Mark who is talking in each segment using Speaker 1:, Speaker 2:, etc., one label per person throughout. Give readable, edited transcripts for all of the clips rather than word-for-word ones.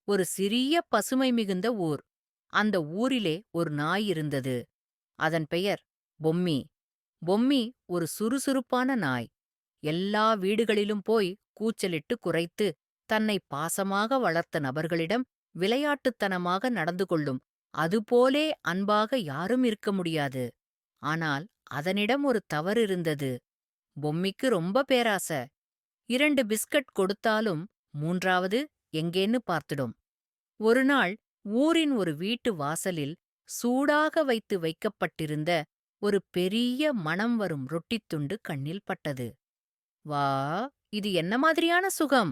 Speaker 1: ஒரு சிறிய பசுமை மிகுந்த ஊர். அந்த ஊரிலே ஒரு நாய் இருந்தது. அதன் பெயர் பொம்மி. பொம்மி ஒரு சுறுசுறுப்பான நாய். எல்லா வீடுகளிலும் போய் கூச்சலிட்டு குரைத்து, தன்னை பாசமாக வளர்த்த நபர்களிடம் விளையாட்டுத்தனமாக நடந்து கொள்ளும். அதுபோலே அன்பாக யாரும் இருக்க முடியாது. ஆனால் அதனிடம் ஒரு தவறு இருந்தது. பொம்மிக்கு ரொம்ப பேராசை. 2 பிஸ்கட் கொடுத்தாலும் மூன்றாவது எங்கேன்னு பார்த்துடும். ஒருநாள் ஊரின் ஒரு வீட்டு வாசலில் சூடாக வைக்கப்பட்டிருந்த ஒரு பெரிய மணம் வரும் ரொட்டித் துண்டு கண்ணில் பட்டது. வா, இது என்ன மாதிரியான சுகம்!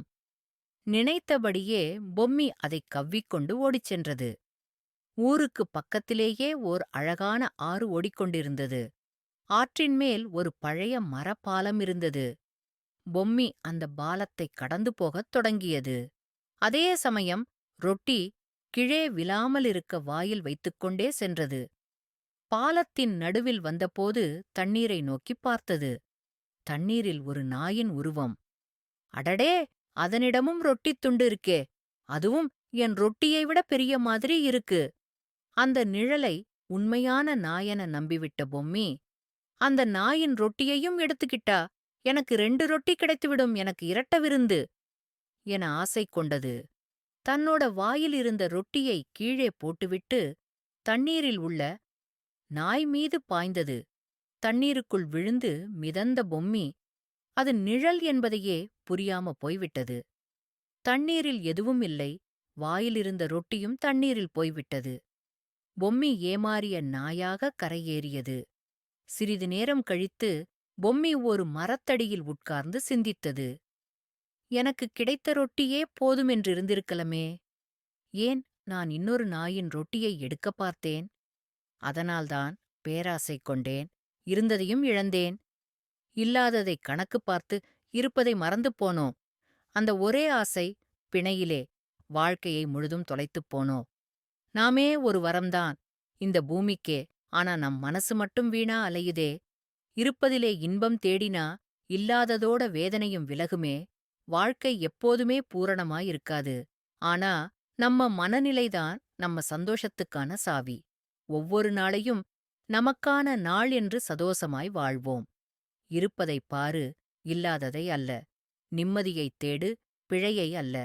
Speaker 1: நினைத்தபடியே பொம்மி அதைக் கவ்விக்கொண்டு ஓடிச் சென்றது. ஊருக்குப் பக்கத்திலேயே ஓர் அழகான ஆறு ஓடிக்கொண்டிருந்தது. ஆற்றின் மேல் ஒரு பழைய மரப்பாலம் இருந்தது. பொம்மி அந்த பாலத்தைக் கடந்து போகத் தொடங்கியது. அதே சமயம் ரொட்டி கீழே விழாமலிருக்க வாயில் வைத்துக்கொண்டே சென்றது. பாலத்தின் நடுவில் வந்தபோது தண்ணீரை நோக்கிப் பார்த்தது. தண்ணீரில் ஒரு நாயின் உருவம். அடடே, அதனிடமும் ரொட்டித் துண்டு இருக்கே! அதுவும் என் ரொட்டியை விட பெரிய மாதிரி இருக்கு. அந்த நிழலை உண்மையான நாயென நம்பிவிட்ட பொம்மி, அந்த நாயின் ரொட்டியையும் எடுத்துக்கிட்டா எனக்கு 2 ரொட்டி கிடைத்துவிடும், எனக்கு இரட்ட விருந்து என ஆசை கொண்டது. தன்னோட வாயில் இருந்த ரொட்டியை கீழே போட்டுவிட்டு தண்ணீரில் உள்ள நாய் மீது பாய்ந்தது. தண்ணீருக்குள் விழுந்து மிதந்த பொம்மி அது நிழல் என்பதையே புரியாம போய்விட்டது. தண்ணீரில் எதுவும் இல்லை. வாயிலிருந்த ரொட்டியும் தண்ணீரில் போய்விட்டது. பொம்மி ஏமாறிய நாயாக கரையேறியது. சிறிது நேரம் கழித்து பொம்மி ஒரு மரத்தடியில் உட்கார்ந்து சிந்தித்தது. எனக்கு கிடைத்த ரொட்டியே போதுமென்றிருந்திருக்கலமே. ஏன் நான் இன்னொரு நாயின் ரொட்டியை எடுக்கப் பார்த்தேன்? அதனால்தான் பேராசை கொண்டேன். இருந்ததையும் இழந்தேன். இல்லாததைக் கணக்கு பார்த்து இருப்பதை மறந்து போனோம். அந்த ஒரே ஆசை பிணையிலே வாழ்க்கையை முழுதும் தொலைத்துப் போனோம். நாமே ஒரு வரம்தான் இந்த பூமிக்கே. ஆனா நம் மனசு மட்டும் வீணா அலையுதே. இருப்பதிலே இன்பம் தேடினா இல்லாததோட வேதனையும் விலகுமே. வாழ்க்கை எப்போதுமே பூரணமாயிருக்காது. ஆனா நம்ம மனநிலைதான் நம்ம சந்தோஷத்துக்கான சாவி. ஒவ்வொரு நாளையும் நமக்கான நாள் என்று சதோசமாய் வாழ்வோம். இருப்பதைப் பாரு, இல்லாததை அல்ல. நிம்மதியைத் தேடு, பிழையை அல்ல.